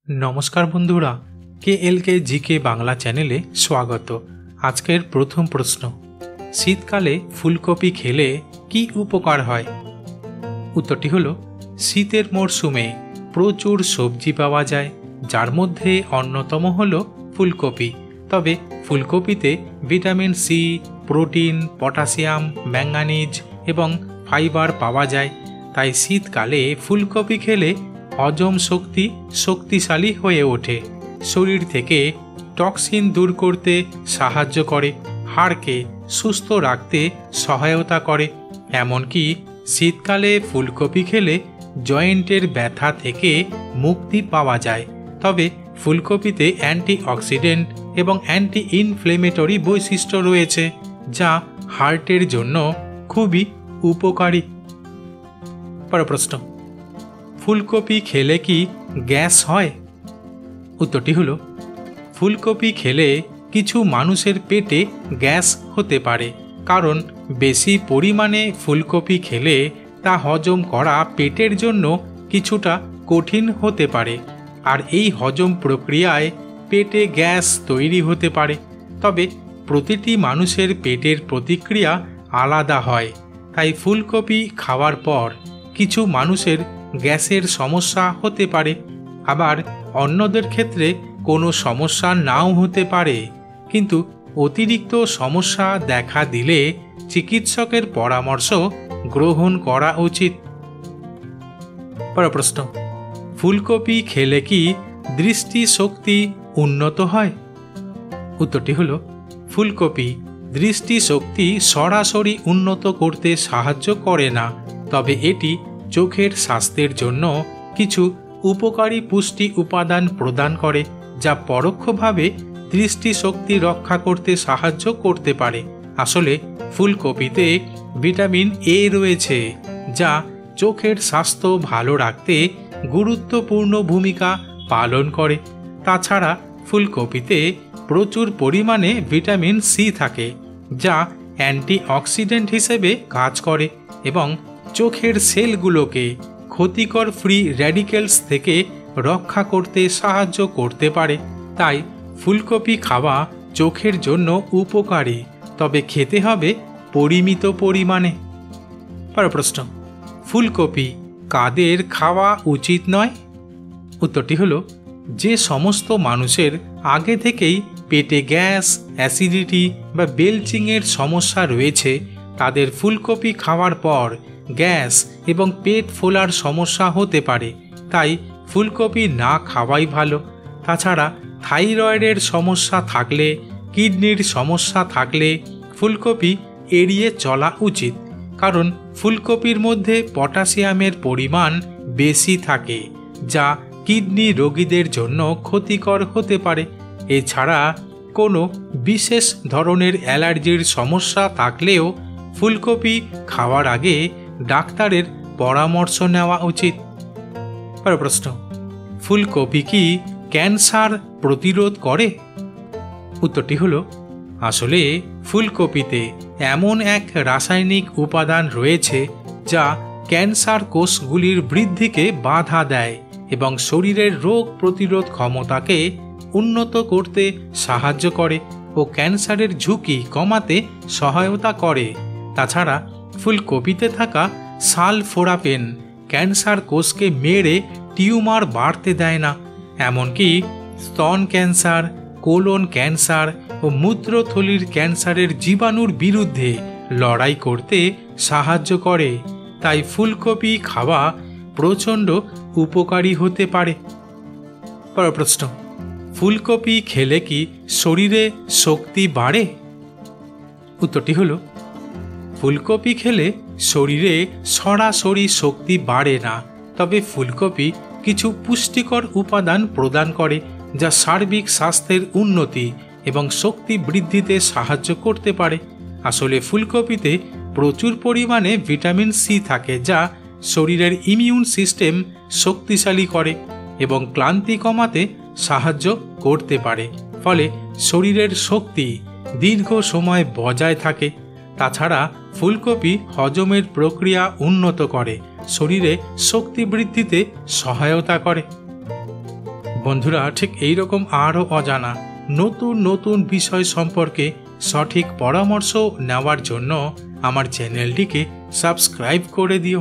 नमस्कार बंधुरा के जीके बांगला चैनेले स्वागत। आजकेर प्रथम प्रश्न, शीतकाले फुलकपि खेले की उपकार हय? उत्तरटी हलो शीतेर मौसुमे प्रचुर सब्जी पावा जाय, जार मध्य अन्यतम हलो फुलकपि। तबे फुलकपिते विटामिन सी, प्रोटीन, पटाशियाम, मैंगानिज एवं फाइबार पावा जाय। ताई शीतकाले फुलकपि खेले हजम शक्ति शक्तिशाली हये ओठे, शरीर थेके टक्सिन दूर करते साहाज्य करे, हाड़के सुस्थ राखते सहायता करे। एमनकि शीतकाले फुलकपि खेले जয়েন্টের ব্যথা থেকে मुक्ति पावा जाए। तबे फुलकपिते অ্যান্টিঅক্সিডেন্ট এবং অ্যান্টি ইনফ্লেমেটরি বৈশিষ্ট্য রয়েছে, যা হার্টের জন্য খুবই উপকারী। পরের প্রশ্ন, फुलकपि खेले कि गैस हय? उत्तरटी हलो फुलकपि खेले किछु मानुषेर पेटे गैस होते पारे, कारण बेशी परिमाणे फुलकपि खेले ता हजम करा पेटेर जन्य किछुटा कठिन होते पारे, आर एई हजम प्रक्रियाय पेटे गैस तैरी होते पारे। तबे प्रतिटी मानुषेर पेटेर प्रतिक्रिया आलादा हय, ताई फुलकपि खावार पर किछु मानुषेर গ্যাসের সমস্যা হতে পারে, আবার অন্যদের ক্ষেত্রে কোনো সমস্যা নাও হতে পারে। কিন্তু অতিরিক্ত সমস্যা দেখা দিলে চিকিৎসকের পরামর্শ গ্রহণ করা উচিত। পরের প্রশ্ন, ফুলকপি খেলে কি দৃষ্টিশক্তি উন্নত হয়? উত্তরটি হলো ফুলকপি দৃষ্টিশক্তি সরাসরি উন্নত করতে সাহায্য করে না, তবে এটি চোখের স্বাস্থ্যের জন্য কিছু উপকারী পুষ্টি উপাদান প্রদান করে, যা পরোক্ষভাবে দৃষ্টিশক্তি রক্ষা করতে সাহায্য করতে পারে। আসলে ফুলকপিতে ভিটামিন এ রয়েছে, যা চোখের স্বাস্থ্য ভালো রাখতে গুরুত্বপূর্ণ ভূমিকা পালন করে। তাছাড়া ফুলকপিতে প্রচুর পরিমাণে ভিটামিন সি থাকে, যা অ্যান্টিঅক্সিডেন্ট হিসেবে কাজ করে এবং চোখের সেলগুলোকে ক্ষতিকর ফ্রি র্যাডিক্যালস থেকে রক্ষা করতে সাহায্য করতে পারে। তাই ফুলকপি খাওয়া চোখের জন্য উপকারী, তবে খেতে হবে পরিমিত পরিমাণে। পরের প্রশ্ন, ফুলকপি কাদের খাওয়া উচিত নয়? উত্তরটি হলো যে সমস্ত মানুষের আগে থেকেই পেটে গ্যাস, অ্যাসিডিটি বা বেলচিংয়ের সমস্যা রয়েছে, তাদের ফুলকপি খাওয়ার পর গ্যাস এবং পেট ফোলার সমস্যা হতে পারে, তাই ফুলকপি না খাওয়াই ভালো। তাছাড়া থাইরয়েডের সমস্যা থাকলে, কিডনির সমস্যা থাকলে ফুলকপি এড়িয়ে চলা উচিত, কারণ ফুলকপির মধ্যে পটাশিয়ামের পরিমাণ বেশি থাকে, যা কিডনি রোগীদের জন্য ক্ষতিকর হতে পারে। এছাড়া কোনো বিশেষ ধরনের অ্যালার্জির সমস্যা থাকলেও ফুলকপি খাওয়ার আগে ডাক্তারের পরামর্শ নেওয়া উচিত। পরের প্রশ্ন, ফুলকপি কি ক্যান্সার প্রতিরোধ করে? উত্তরটি হলো আসলে ফুলকপিতে এমন এক রাসায়নিক উপাদান রয়েছে, যা ক্যান্সার কোষগুলির বৃদ্ধিকে বাধা দেয় এবং শরীরের রোগ প্রতিরোধ ক্ষমতাকে উন্নত করতে সাহায্য করে ও ক্যান্সারের ঝুঁকি কমাতে সহায়তা করে। তাছাড়া ফুলকপিতে থাকা সালফোরাপেন ক্যান্সার কোষকে মেরে টিউমার বাড়তে দেয় না, এমনকি স্তন ক্যান্সার, কোলন ক্যান্সার ও মূত্রথলির ক্যান্সারের জীবাণুর বিরুদ্ধে লড়াই করতে সাহায্য করে। তাই ফুলকপি খাওয়া প্রচণ্ড উপকারী হতে পারে। পরের প্রশ্ন, ফুলকপি খেলে কি শরীরে শক্তি বাড়ে? উত্তরটি হলো ফুলকপি খেলে শরীরে সরাসরি শক্তি বাড়ে না, তবে ফুলকপি কিছু পুষ্টিকর উপাদান প্রদান করে, যা সার্বিক স্বাস্থ্যের উন্নতি এবং শক্তি বৃদ্ধিতে সাহায্য করতে পারে। আসলে ফুলকপিতে প্রচুর পরিমাণে ভিটামিন সি থাকে, যা শরীরের ইমিউন সিস্টেম শক্তিশালী করে এবং ক্লান্তি কমাতে সাহায্য করতে পারে, ফলে শরীরের শক্তি দীর্ঘ সময় বজায় থাকে। তাছাড়া ফুলকপি হজমের প্রক্রিয়া উন্নত করে, শরীরে শক্তি বৃদ্ধিতে সহায়তা করে। বন্ধুরা, ঠিক এই রকম আরও অজানা নতুন নতুন বিষয় সম্পর্কে সঠিক পরামর্শ নেওয়ার জন্য আমার চ্যানেলটিকে সাবস্ক্রাইব করে দিও।